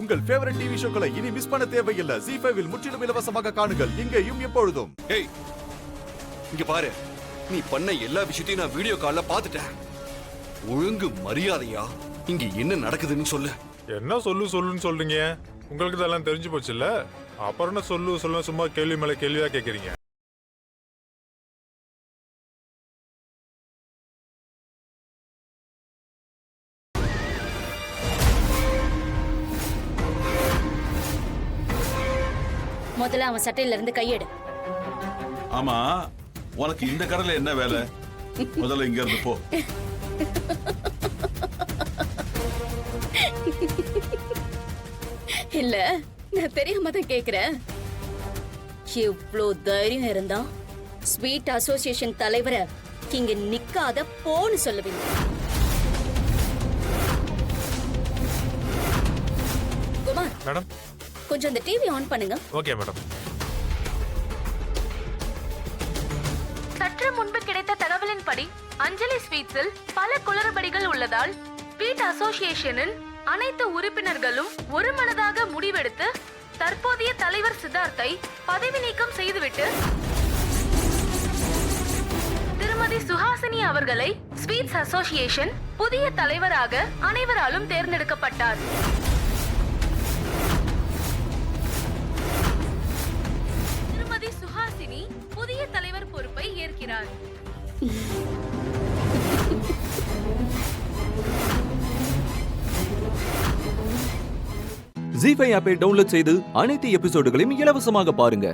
உங்கள் favourite TV ஷோக்களை இனி miss பண்ண தேவையில்லை. ZEE5 இல் முற்றிலும் இலவசமாக காணுங்கள். இங்கேயும் எப்பொழுதும். ஏய், இங்க பாரு, நீ பண்ண எல்லா விஷயத்தையும் நான் வீடியோ கால்ல பாத்துட்டேன். ஒழுங்கு மரியாதையா இங்க என்ன நடக்குதுன்னு சொல்லு. என்ன சொல்லுன்னு சொல்றீங்க? உங்களுக்கு இதெல்லாம் தெரிஞ்சு போச்சு இல்ல? அப்புறம் என்ன சொல்ல சும்மா கேள்வி மேல கேள்வியா கேக்குறீங்க. முதல்ல அவன் சட்டையில இருந்து கையெடு. ஆமா, உனக்கு இந்த கடையில என்ன வேலை? முதல்ல இங்க இருந்து போ. இல்ல, நான் தெரியாம தான் கேக்குறேன். இவ்ளோ தைரியம் இருந்தா ஸ்வீட் அசோசியேஷன் தலைவரை இங்க நிக்காத போன்னு சொல்லுவீங்க. குமார் மேடம், கொஞ்சம் அந்த டிவி ஆன் பண்ணுங்க. Okay madam. சற்று முன்பு கிடைத்த தகவலின்படி அஞ்சலி ஸ்வீட்ஸில் பல குளறுபடிகள் உள்ளதால் ஸ்வீட் அசோசியேஷனின் அனைத்து உறுப்பினர்களும் ஒருமனதாக முடிவெடுத்து தற்போதைய தலைவர் சித்தார்த்தை பதவி நீக்கம் செய்துவிட்டு திருமதி சுஹாசினி அவர்களை ஸ்வீட்ஸ் அசோசியேஷன் புதிய தலைவராக அனைவராலும் தேர்ந்தெடுக்கப்பட்டார். திருமதி சுஹாசினி புதிய தலைவர் பொறுப்பை ஏற்கிறார். ZEE5 ஆப்பை டவுன்லோட் செய்து அனைத்து எபிசோடுகளையும் இலவசமாக பாருங்க.